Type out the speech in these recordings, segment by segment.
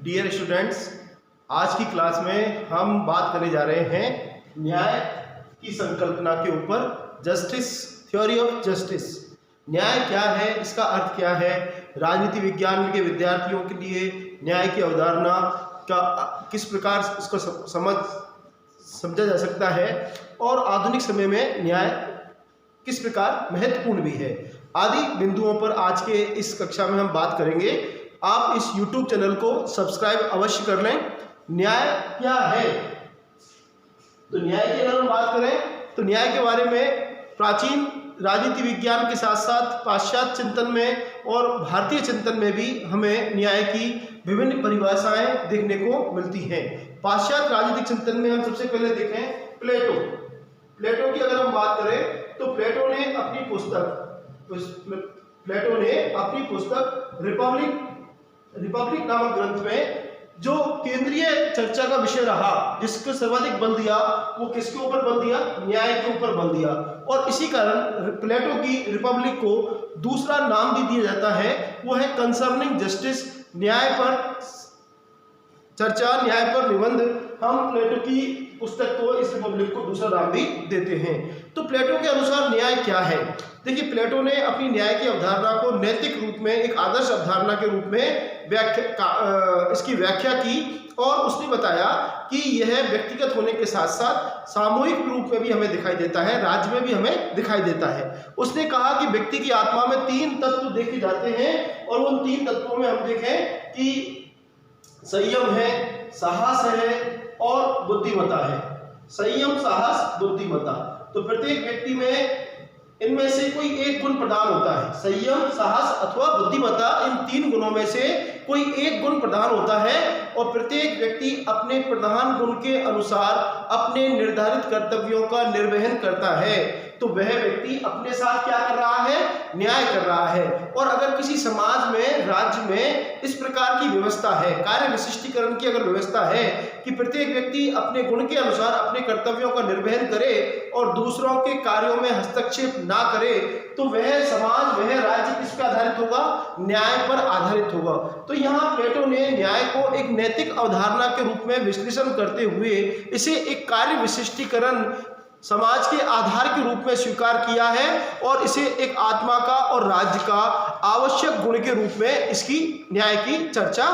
Dear students, आज की class में हम बात करने जा रहे हैं न्याय की संकल्पना के ऊपर। Justice, theory of justice. न्याय क्या है, इसका अर्थ क्या है, राजनीति विज्ञान के विद्यार्थियों के लिए न्याय की अवधारणा का किस प्रकार इसको समझा जा सकता है और आधुनिक समय में न्याय किस प्रकार महत्वपूर्ण भी है, आदि बिंदुओं पर आज के इस कक्षा में हम बात करेंगे। आप इस YouTube चैनल को सब्सक्राइब अवश्य कर लें। न्याय क्या है, तो न्याय की अगर हम बात करें तो न्याय के बारे में प्राचीन राजनीति विज्ञान के साथ साथ पाश्चात्य चिंतन में और भारतीय चिंतन में भी हमें न्याय की विभिन्न परिभाषाएं देखने को मिलती हैं। पाश्चात्य राजनीतिक चिंतन में हम सबसे पहले देखें प्लेटो की अगर हम बात करें तो प्लेटो ने अपनी पुस्तक रिपब्लिक नामक ग्रंथ में जो केंद्रीय चर्चा का विषय रहा, जिसको सर्वाधिक बल दिया, वो किसके ऊपर बल दिया, न्याय के ऊपर बल दिया। और इसी कारण प्लेटो की रिपब्लिक को दूसरा नाम भी दिया जाता है, वो है कंसर्निंग जस्टिस, न्याय पर चर्चा, न्याय पर निबंध। हम प्लेटो की पुस्तक को, इस रिपब्लिक को दूसरा नाम भी देते हैं। तो प्लेटो के अनुसार न्याय क्या है? देखिए, प्लेटो ने अपनी न्याय की अवधारणा को नैतिक रूप में एक आदर्श अवधारणा के रूप में इसकी व्याख्या की और उसने बताया कि यह व्यक्तिगत होने के साथ साथ सामूहिक रूप में भी हमें दिखाई देता है, राज्य में भी हमें दिखाई देता है। उसने कहा कि व्यक्ति की आत्मा में 3 तत्व देखे जाते हैं और उन 3 तत्वों में हम देखें कि संयम है, साहस है और बुद्धिमत्ता है। संयम, साहस, बुद्धिमत्ता। तो प्रत्येक व्यक्ति में इनमें से कोई एक गुण प्रदान होता है। संयम, साहस अथवा बुद्धिमत्ता, इन 3 गुणों में से कोई एक गुण प्रदान होता है और प्रत्येक व्यक्ति अपने प्रधान गुण के अनुसार अपने निर्धारित कर्तव्यों का निर्वहन करता है। तो वह व्यक्ति अपने साथ क्या कर रहा है, न्याय कर रहा है। और अगर किसी समाज में, राज्य में इस प्रकार की व्यवस्था है, कार्य विशिष्टीकरण की अगर व्यवस्था है कि प्रत्येक व्यक्ति अपने गुण के अनुसार अपने कर्तव्यों का निर्वहन करे और दूसरों के कार्यों में हस्तक्षेप ना करे, तो वह समाज, वह राज्य किस पर आधारित होगा, न्याय पर आधारित होगा। तो यहाँ प्लेटो ने न्याय को एक नैतिक अवधारणा के रूप में विश्लेषण करते हुए इसे एक कार्य विशिष्टीकरण, समाज के आधार के रूप में स्वीकार किया है और इसे एक आत्मा का और राज्य का आवश्यक गुण के रूप में इसकी न्याय की चर्चा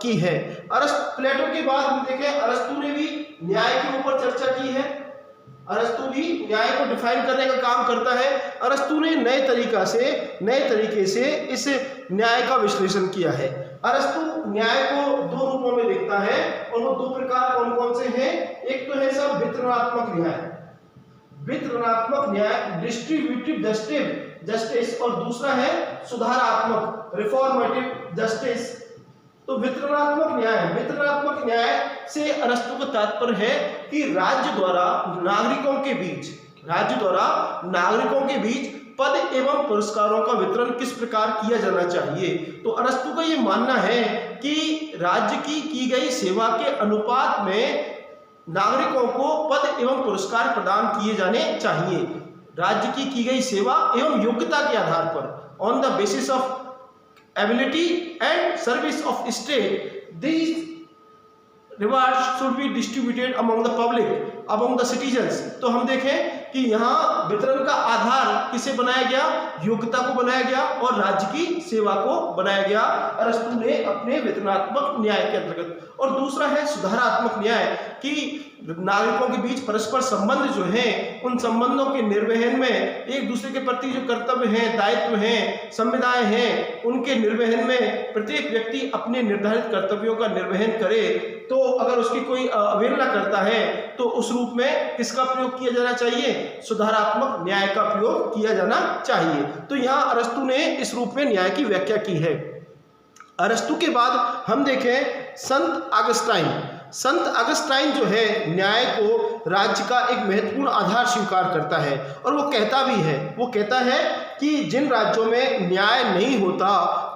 की है। प्लेटो के बाद हम देखें, अरस्तु ने भी न्याय के ऊपर चर्चा की है। अरस्तु भी न्याय को डिफाइन करने का काम करता है। अरस्तु ने नए तरीके से इस न्याय का विश्लेषण किया है। अरस्तु न्याय को 2 रूपों में देखता है और वो 2 प्रकार कौन कौन से हैं? एक तो है सब वितरणात्मक न्याय, डिस्ट्रीब्यूटिव जस्टिस, और दूसरा है सुधारात्मक, रिफॉर्मेटिव जस्टिस। तो वितरणात्मक न्याय से अरस्तु का तात्पर्य है कि राज्य द्वारा नागरिकों के बीच पद एवं पुरस्कारों का वितरण किस प्रकार किया जाना चाहिए। तो अरस्तु का ये मानना है कि राज्य की गई सेवा के अनुपात में नागरिकों को पद एवं पुरस्कार प्रदान किए जाने चाहिए। राज्य की गई सेवा एवं योग्यता के आधार पर, on the basis of ability and service of state, these rewards should be distributed among the public, among the citizens. तो हम देखें कि यहाँ वितरण का आधार किसे बनाया गया, योग्यता को बनाया गया और राज्य की सेवा को बनाया गया अरस्तु ने अपने वितरणात्मक न्याय के अंतर्गत। और दूसरा है सुधारात्मक न्याय, कि नागरिकों के बीच परस्पर संबंध जो हैं, उन संबंधों के निर्वहन में एक दूसरे के प्रति जो कर्तव्य हैं, दायित्व हैं, संविदाएं हैं, उनके निर्वहन में प्रत्येक व्यक्ति अपने निर्धारित कर्तव्यों का निर्वहन करे। तो अगर उसकी कोई अवहेलना करता है तो उस रूप में किसका प्रयोग किया जाना चाहिए, सुधारात्मक न्याय का प्रयोग किया जाना चाहिए। तो यहाँ अरस्तु ने इस रूप में न्याय की व्याख्या की है। अरस्तु के बाद हम देखें संत अगस्टाइन जो है न्याय को राज्य का एक महत्वपूर्ण आधार स्वीकार करता है और वो कहता है कि जिन राज्यों में न्याय नहीं होता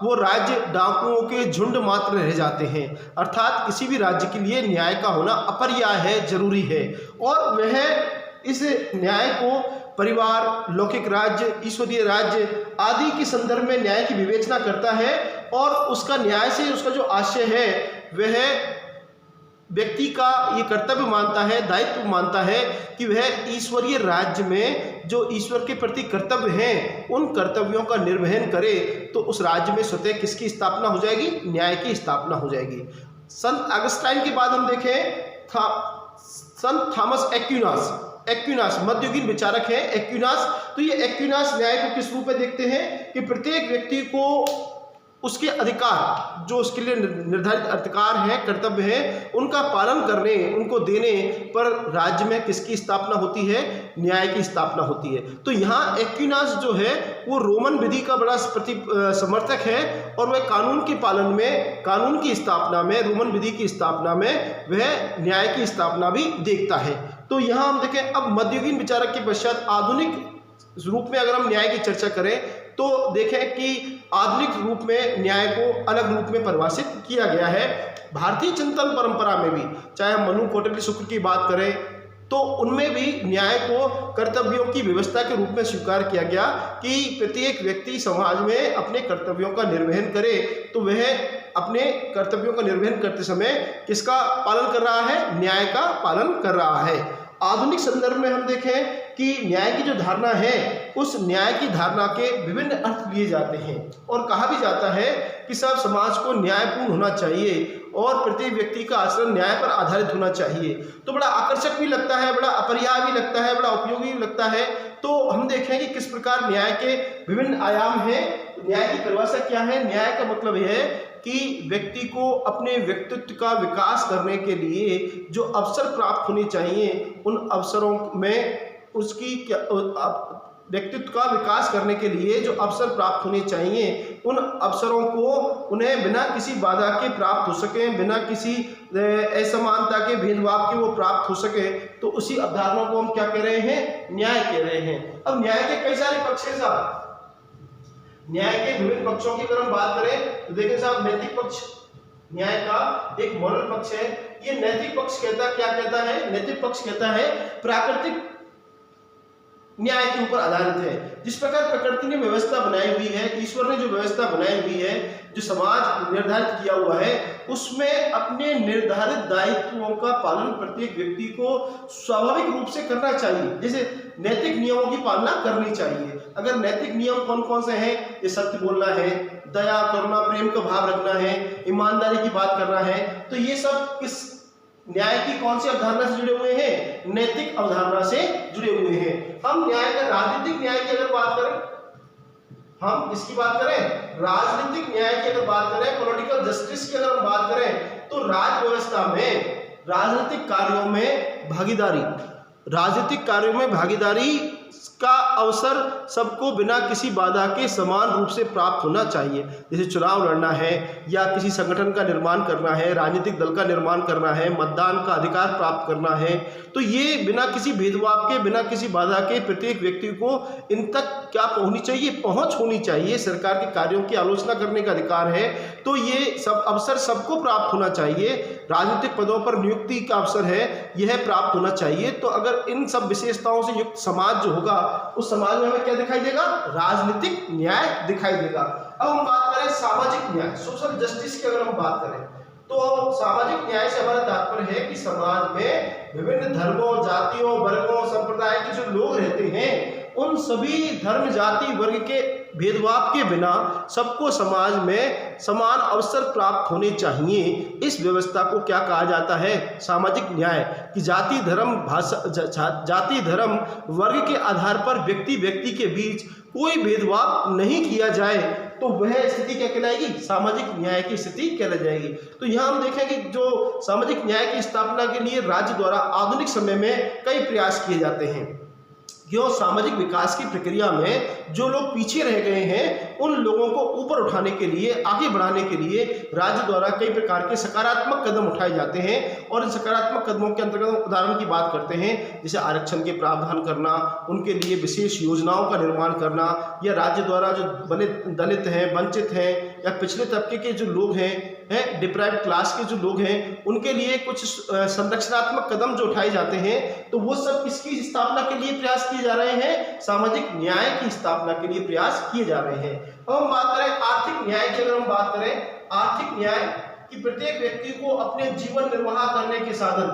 वो राज्य डाकुओं के झुंड मात्र रह जाते हैं। अर्थात किसी भी राज्य के लिए न्याय का होना अपरिहार्य है, जरूरी है। और वह इस न्याय को परिवार, लौकिक राज्य, ईश्वरीय राज्य आदि के संदर्भ में न्याय की विवेचना करता है और उसका न्याय से उसका जो आशय है वह व्यक्ति का ये कर्तव्य मानता है, दायित्व मानता है कि वह ईश्वरीय राज्य में जो ईश्वर के प्रति कर्तव्य हैं उन कर्तव्यों का निर्वहन करे, तो उस राज्य में स्वतः किसकी स्थापना हो जाएगी? न्याय की स्थापना हो जाएगी। संत अगस्टाइन के बाद हम देखें संत थॉमस एक्विनास मध्ययुगीन विचारक है एक्विनास। तो ये एक्विनास न्याय को किस रूप में देखते हैं कि प्रत्येक व्यक्ति को उसके अधिकार, जो उसके लिए निर्धारित अधिकार हैं, कर्तव्य हैं, उनका पालन करने, उनको देने पर राज्य में किसकी स्थापना होती है? न्याय की स्थापना होती है। तो यहाँ एक्विनास जो है वो रोमन विधि का बड़ा समर्थक है और वह कानून के पालन में, कानून की स्थापना में, रोमन विधि की स्थापना में वह न्याय की स्थापना भी देखता है। तो यहाँ हम देखें, अब मध्ययुगीन विचारक के पश्चात आधुनिक रूप में अगर हम न्याय की चर्चा करें तो देखें कि आधुनिक रूप में न्याय को अलग रूप में परिभाषित किया गया है। भारतीय चिंतन परंपरा में भी, चाहे हम मनु, कौटिल्य, शुक्ल की बात करें, तो उनमें भी न्याय को कर्तव्यों की व्यवस्था के रूप में स्वीकार किया गया कि प्रत्येक व्यक्ति समाज में अपने कर्तव्यों का निर्वहन करे। तो वह अपने कर्तव्यों का निर्वहन करते समय किसका पालन कर रहा है? न्याय का पालन कर रहा है। आधुनिक संदर्भ में हम देखें कि न्याय की जो धारणा है, उस न्याय की धारणा के विभिन्न अर्थ लिए जाते हैं और कहा भी जाता है कि सब समाज को न्यायपूर्ण होना चाहिए और प्रत्येक व्यक्ति का आचरण न्याय पर आधारित होना चाहिए। तो बड़ा आकर्षक भी लगता है, बड़ा अपरिहार्य भी लगता है, बड़ा उपयोगी भी लगता है। तो हम देखें कि किस प्रकार न्याय के विभिन्न आयाम हैं। न्याय की परिभाषा क्या है? न्याय का मतलब यह है कि व्यक्ति को अपने व्यक्तित्व का विकास करने के लिए जो अवसर प्राप्त होने चाहिए, उन अवसरों में उसकी व्यक्तित्व का विकास करने के लिए जो अवसर प्राप्त होने चाहिए, उन अवसरों को उन्हें बिना किसी बाधा के प्राप्त हो सके, बिना किसी असमानता के, भेदभाव के वो प्राप्त हो सके। तो उसी अवधारणा को हम क्या कह रहे हैं? न्याय कह रहे हैं। अब न्याय के कई सारे पक्ष हैं साहब। न्याय के विभिन्न पक्षों की अगर हम बात करें तो देखिए साहब, नैतिक पक्ष न्याय का एक मॉरल पक्ष है। ये नैतिक पक्ष क्या कहता है? नैतिक पक्ष कहता है प्राकृतिक न्याय के ऊपर आधारित है। जिस प्रकार प्रकृति ने व्यवस्था बनाई हुई है, ईश्वर ने जो व्यवस्था बनाई हुई है, जो समाज निर्धारित किया हुआ है, उसमें अपने निर्धारित दायित्वों का पालन प्रत्येक व्यक्ति को स्वाभाविक रूप से करना चाहिए। जैसे नैतिक नियमों की पालना करनी चाहिए। अगर नैतिक नियम कौन कौन से हैं? ये सत्य बोलना है, दया, करुणा, प्रेम का भाव रखना है, ईमानदारी की बात करना है। तो ये सब किस न्याय की कौन सी अवधारणा से जुड़े हुए हैं? नैतिक अवधारणा से जुड़े हुए हैं। हम न्याय का, राजनीतिक न्याय की अगर बात करें, हम इसकी बात करें, राजनीतिक न्याय की अगर बात करें, पॉलिटिकल जस्टिस की अगर हम बात करें, तो राज व्यवस्था में राजनीतिक कार्यों में भागीदारी, राजनीतिक कार्यों में भागीदारी का अवसर सबको बिना किसी बाधा के समान रूप से प्राप्त होना चाहिए। जैसे चुनाव लड़ना है या किसी संगठन का निर्माण करना है, राजनीतिक दल का निर्माण करना है, मतदान का अधिकार प्राप्त करना है, तो ये बिना किसी भेदभाव के, बिना किसी बाधा के प्रत्येक व्यक्ति को इन तक क्या होनी चाहिए? पहुंच होनी चाहिए। सरकार के कार्यों की आलोचना करने का अधिकार है। तो ये सब अवसर सबको प्राप्त होना चाहिए। राजनीतिक पदों पर नियुक्ति का अवसर है, यह प्राप्त होना चाहिए। तो अगर इन सब विशेषताओं से युक्त समाज जो होगा, उस समाज में हमें क्या दिखाई देगा? राजनीतिक न्याय दिखाई देगा। अब हम बात करें सामाजिक न्याय, सोशल जस्टिस की अगर हम बात करें, तो सामाजिक न्याय से हमारा तात्पर्य है कि समाज में विभिन्न धर्मों, जातियों, वर्गों, संप्रदाय के जो लोग रहते हैं, उन सभी धर्म, जाति, वर्ग के भेदभाव के बिना सबको समाज में समान अवसर प्राप्त होने चाहिए। इस व्यवस्था को क्या कहा जाता है? सामाजिक न्याय। कि जाति, धर्म, भाषा, जाति, धर्म, वर्ग के आधार पर व्यक्ति व्यक्ति के बीच कोई भेदभाव नहीं किया जाए, तो वह स्थिति क्या कहलाएगी? सामाजिक न्याय की स्थिति कहलाई जाएगी। तो यहाँ हम देखें कि जो सामाजिक न्याय की स्थापना के लिए राज्य द्वारा आधुनिक समय में कई प्रयास किए जाते हैं। क्यों? सामाजिक विकास की प्रक्रिया में जो लोग पीछे रह गए हैं, उन लोगों को ऊपर उठाने के लिए, आगे बढ़ाने के लिए राज्य द्वारा कई प्रकार के सकारात्मक कदम उठाए जाते हैं। और इन सकारात्मक कदमों के अंतर्गत उदाहरण की बात करते हैं, जैसे आरक्षण के प्रावधान करना, उनके लिए विशेष योजनाओं का निर्माण करना, या राज्य द्वारा जो दलित हैं, वंचित हैं, या पिछले तबके के जो लोग हैं, डिप्राइव्ड क्लास के जो लोग हैं, उनके लिए कुछ संरक्षणात्मक कदम जो उठाए जाते हैं, तो वो सब किसकी स्थापना के लिए प्रयास किए जा रहे हैं? सामाजिक न्याय की स्थापना के लिए प्रयास किए जा रहे हैं। अब हम बात करें आर्थिक न्याय की। अगर हम बात करें आर्थिक न्याय, कि प्रत्येक व्यक्ति को अपने जीवन निर्वाह करने के साधन,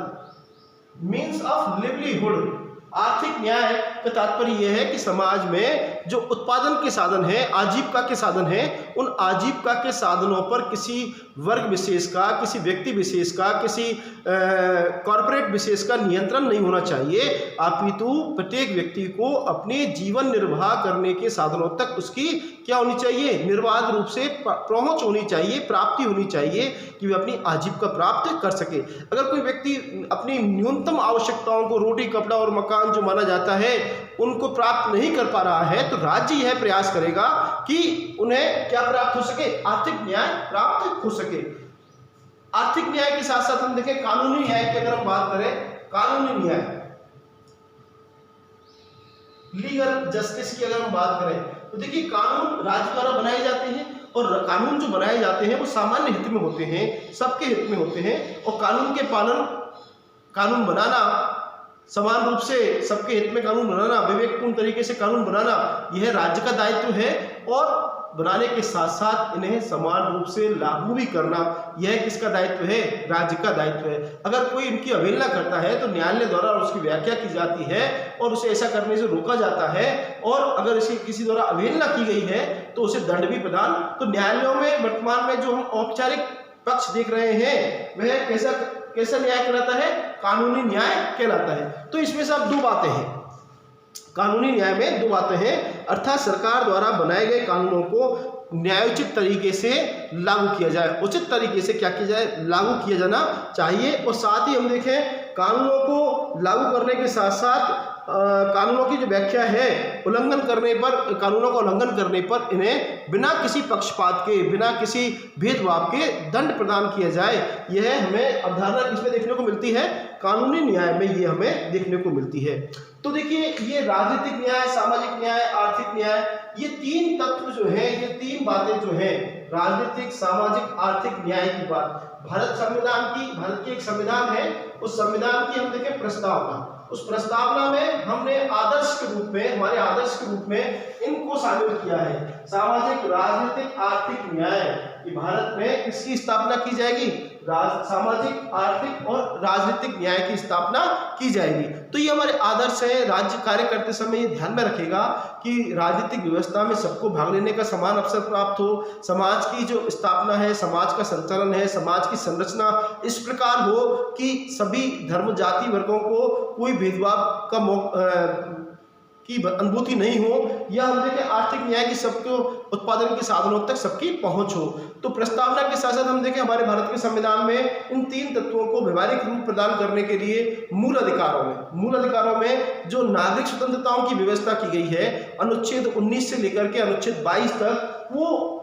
मीन्स ऑफ लिवलीहुड। आर्थिक न्याय का तात्पर्य यह है कि समाज में जो उत्पादन के साधन है, आजीविका के साधन है, उन आजीविका के साधनों पर किसी वर्ग विशेष का, किसी व्यक्ति विशेष का, किसी कॉरपोरेट विशेष का नियंत्रण नहीं होना चाहिए, अपितु प्रत्येक व्यक्ति को अपने जीवन निर्वाह करने के साधनों तक उसकी क्या होनी चाहिए, निर्बाध रूप से पहुंच होनी चाहिए, प्राप्ति होनी चाहिए कि वे अपनी आजीविका प्राप्त कर सके। अगर कोई व्यक्ति अपनी न्यूनतम आवश्यकताओं को, रोटी कपड़ा और मकान जो माना जाता है, उनको प्राप्त नहीं कर पा रहा है, तो राज्य यह प्रयास करेगा कि उन्हें क्या प्राप्त हो सके, आर्थिक न्याय प्राप्त हो सके। आर्थिक न्याय के साथ साथ हम देखें कानूनी न्याय की अगर हम बात करें, कानूनी न्याय, लीगल जस्टिस की अगर हम बात करें, तो देखिए कानून राज्य द्वारा बनाए जाते हैं और कानून जो बनाए जाते हैं वो सामान्य हित में होते हैं, सबके हित में होते हैं, और कानून के पालन, कानून बनाना, समान रूप से सबके हित में कानून बनाना, विवेकपूर्ण तरीके से कानून बनाना, यह राज्य का दायित्व है, और बनाने के साथ साथ इन्हें समान रूप से लागू भी करना, यह किसका दायित्व है, राज्य का दायित्व है। अगर कोई इनकी अवहेलना करता है तो न्यायालय द्वारा उसकी व्याख्या की जाती है और उसे ऐसा करने से रोका जाता है, और अगर इसे किसी द्वारा अवहेलना की गई है तो उसे दंड भी प्रदान। तो न्यायालयों में वर्तमान में जो हम औपचारिक पक्ष देख रहे हैं वह कैसा न्याय कहलाता है, कानूनी न्याय कहलाता है। तो इसमें से अब दो बातें हैं, कानूनी न्याय में दो बातें हैं, अर्थात सरकार द्वारा बनाए गए कानूनों को न्यायोचित तरीके से लागू किया जाए, उचित तरीके से क्या किया जाए, लागू किया जाना चाहिए। और साथ ही हम देखें कानूनों को लागू करने के साथ साथ कानूनों की जो व्याख्या है, उल्लंघन करने पर, कानूनों का उल्लंघन करने पर इन्हें बिना किसी पक्षपात के, बिना किसी भेदभाव के दंड प्रदान किया जाए, यह हमें अवधारणा किसमें देखने को मिलती है, कानूनी न्याय में ये हमें देखने को मिलती है। तो देखिए ये राजनीतिक न्याय, सामाजिक न्याय, आर्थिक न्याय, ये तीन तत्व जो है, ये तीन बातें जो है, राजनीतिक, सामाजिक, आर्थिक न्याय की बात, भारत की एक संविधान है, उस संविधान की हम देखें प्रस्तावना, उस प्रस्तावना में हमने आदर्श के रूप में, हमारे आदर्श के रूप में इनको शामिल किया है, सामाजिक, राजनीतिक, आर्थिक न्याय। ये भारत में किसकी स्थापना की जाएगी, सामाजिक, आर्थिक और राजनीतिक न्याय की स्थापना की जाएगी। तो ये हमारे आदर्श है। राज्य कार्य करते समय ये ध्यान में रखेगा कि राजनीतिक व्यवस्था में सबको भाग लेने का समान अवसर प्राप्त हो, समाज की जो स्थापना है, समाज का संचालन है, समाज की संरचना इस प्रकार हो कि सभी धर्म, जाति, वर्गों को कोई भेदभाव का की अनुभूति नहीं हो, या हम देखें आर्थिक न्याय की सबको उत्पादन के साधनों तक सबकी पहुंच हो। तो प्रस्तावना के साथ साथ हम देखें हमारे भारत के संविधान में इन तीन तत्वों को व्यवहारिक रूप प्रदान करने के लिए मूल अधिकारों में जो नागरिक स्वतंत्रताओं की व्यवस्था की गई है, अनुच्छेद 19 से लेकर के अनुच्छेद 22 तक, वो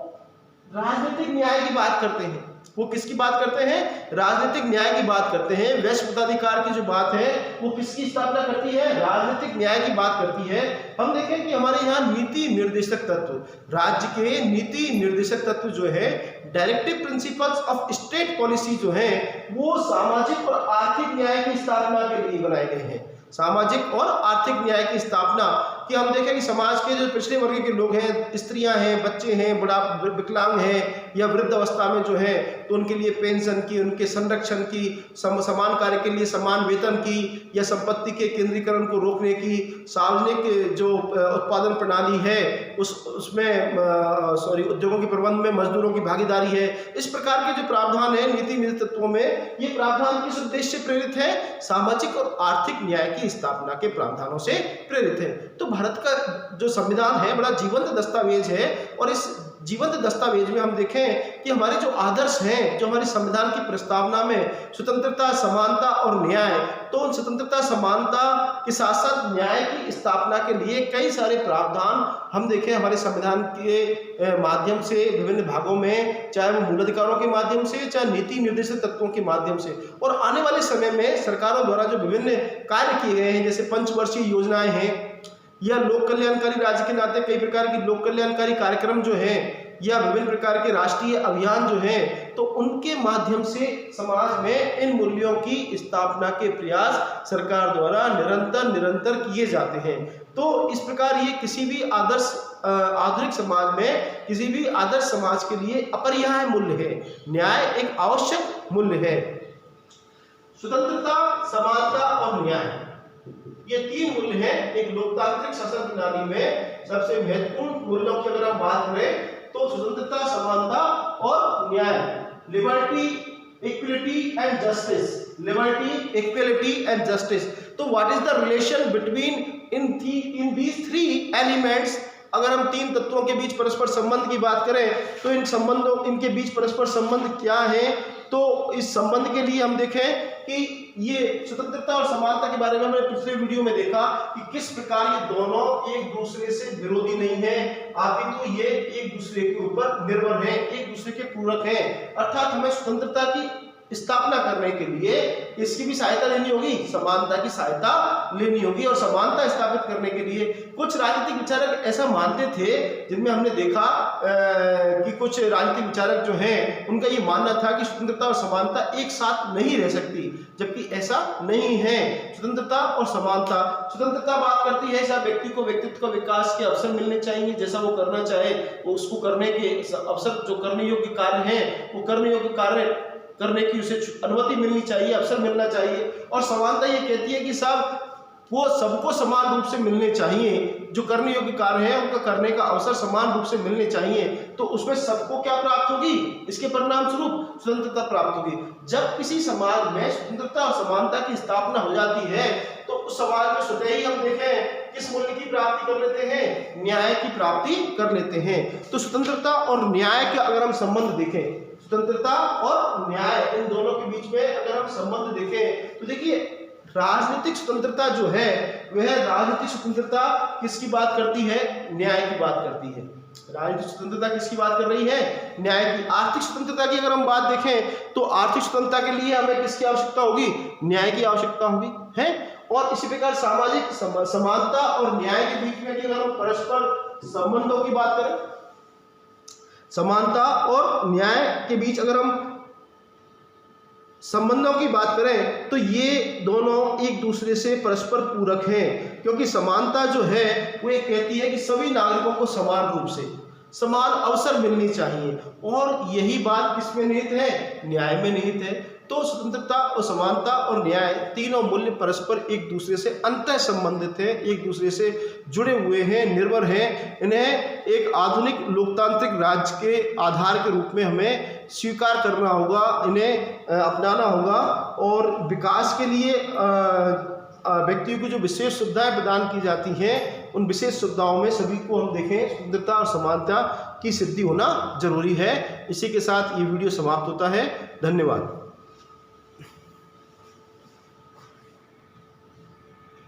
राजनीतिक न्याय की बात करते हैं। वो किसकी बात करते हैं, राजनीतिक न्याय की बात करते हैं। वैश्य मताधिकार की जो बात है वो किसकी स्थापना करती है, राजनीतिक न्याय की बात करती है। हम देखें कि हमारे यहाँ नीति निर्देशक तत्व, राज्य के नीति निर्देशक तत्व जो है, directive principles of state policy जो है, वो सामाजिक और आर्थिक न्याय की स्थापना के लिए बनाए गए हैं। सामाजिक और आर्थिक न्याय की स्थापना कि हम देखें कि समाज के जो पिछड़े वर्ग के लोग हैं, स्त्रियां हैं, बच्चे हैं, बड़ा विकलांग हैं या वृद्ध अवस्था में जो है, तो उनके लिए पेंशन की, उनके संरक्षण की, समान कार्य के लिए समान वेतन की, या संपत्ति के केंद्रीकरण को रोकने की, सार्वजनिक जो उत्पादन प्रणाली है उसमें उद्योगों के प्रबंध में मजदूरों की भागीदारी है। इस प्रकार के जो प्रावधान है नीति निर्देशक तत्वों में, ये प्रावधान किस उद्देश्य से प्रेरित है, सामाजिक और आर्थिक न्याय की स्थापना के प्रावधानों से प्रेरित है। तो भारत का जो संविधान है बड़ा जीवंत दस्तावेज है, और इस जीवंत दस्तावेज में हम देखें कि हमारे जो आदर्श हैं, जो हमारे संविधान की प्रस्तावना में स्वतंत्रता, समानता और न्याय, तो उन स्वतंत्रता, समानता के साथ साथ न्याय की स्थापना के लिए कई सारे प्रावधान हम देखें हमारे संविधान के माध्यम से विभिन्न भागों में, चाहे वो मूल अधिकारों के माध्यम से, चाहे नीति निर्देशक तत्वों के माध्यम से, और आने वाले समय में सरकारों द्वारा जो विभिन्न कार्य किए गए हैं, जैसे पंचवर्षीय योजनाएं हैं, या लोक कल्याणकारी राज्य के नाते कई प्रकार की लोक कल्याणकारी कार्यक्रम जो है, या विभिन्न प्रकार के राष्ट्रीय अभियान जो हैं, तो उनके माध्यम से समाज में इन मूल्यों की स्थापना के प्रयास सरकार द्वारा निरंतर किए जाते हैं। तो इस प्रकार ये किसी भी आदर्श आधुनिक समाज में, किसी भी आदर्श समाज के लिए अपरिहार्य मूल्य है। न्याय एक आवश्यक मूल्य है। स्वतंत्रता, समानता और न्याय, ये तीन मूल्य हैं एक लोकतांत्रिक शासन प्रणाली में। सबसे महत्वपूर्ण मूल्यों की अगर हम बात करें तो स्वतंत्रता, समानता और न्याय, liberty, equality and justice, liberty, equality and justice. तो what is the relation between in these three elements? अगर हम तीन तत्वों के बीच परस्पर संबंध की बात करें तो इनके बीच परस्पर संबंध क्या है? तो इस संबंध के लिए हम देखें कि ये स्वतंत्रता और समानता के बारे में हमने पिछले वीडियो में देखा कि किस प्रकार ये दोनों एक दूसरे से विरोधी नहीं है, अपितु ये एक दूसरे के ऊपर निर्भर है, एक दूसरे के पूरक है। अर्थात हमें स्वतंत्रता की स्थापना करने के लिए इसकी भी सहायता लेनी होगी, समानता की सहायता लेनी होगी। और समानता स्थापित करने के लिए कुछ राजनीतिक विचारक ऐसा मानते थे, जिनमें हमने देखा कि कुछ राजनीतिक विचारक जो हैं उनका ये मानना था कि स्वतंत्रता और समानता एक साथ नहीं रह सकती, जबकि ऐसा नहीं है। स्वतंत्रता और समानता, स्वतंत्रता बात करती है जब व्यक्ति को व्यक्तित्व का विकास के अवसर मिलने चाहिए, जैसा वो करना चाहे वो उसको करने के अवसर, जो करने योग्य कार्य हैं वो करने योग्य कार्य करने की उसे अनुमति मिलनी चाहिए, अवसर मिलना चाहिए। और समानता ये कहती है कि सबको समान रूप से मिलने चाहिए, जो करने योग्य कार्य है उनका करने का अवसर समान रूप से मिलने चाहिए। तो उसमें सबको क्या प्राप्त होगी? इसके परिणाम स्वरूप स्वतंत्रता प्राप्त होगी। जब किसी समाज में स्वतंत्रता और समानता की स्थापना हो जाती है तो उस समाज में स्वतः ही हम देखें किस मूल्य की प्राप्ति कर लेते हैं? न्याय की प्राप्ति कर लेते हैं। तो स्वतंत्रता और न्याय का अगर हम संबंध देखें, स्वतंत्रता और न्याय, इन दोनों के बीच में अगर हम संबंध देखें तो देखिए राजनीतिक स्वतंत्रता जो है वह राजनीतिक स्वतंत्रता किसकी बात करती है? न्याय की बात करती है। राजनीतिक स्वतंत्रता किसकी बात कर रही है? न्याय की। आर्थिक स्वतंत्रता की अगर हम बात देखें तो आर्थिक स्वतंत्रता के लिए हमें किसकी आवश्यकता होगी? न्याय की आवश्यकता होगी, है। और इसी प्रकार सामाजिक समानता और न्याय के बीच में अगर हम परस्पर संबंधों की बात करें, समानता और न्याय के बीच अगर हम संबंधों की बात करें तो ये दोनों एक दूसरे से परस्पर पूरक हैं, क्योंकि समानता जो है वो ये कहती है कि सभी नागरिकों को समान रूप से समान अवसर मिलनी चाहिए, और यही बात किसमें निहित है? न्याय में निहित है। तो स्वतंत्रता और समानता और न्याय तीनों मूल्य परस्पर एक दूसरे से अंतः संबंधित हैं, एक दूसरे से जुड़े हुए हैं, निर्भर हैं। इन्हें एक आधुनिक लोकतांत्रिक राज्य के आधार के रूप में हमें स्वीकार करना होगा, इन्हें अपनाना होगा। और विकास के लिए व्यक्तियों को जो विशेष सुविधाएं प्रदान की जाती हैं उन विशेष सुविधाओं में सभी को हम देखें स्वतंत्रता और समानता की सिद्धि होना जरूरी है। इसी के साथ ये वीडियो समाप्त होता है। धन्यवाद।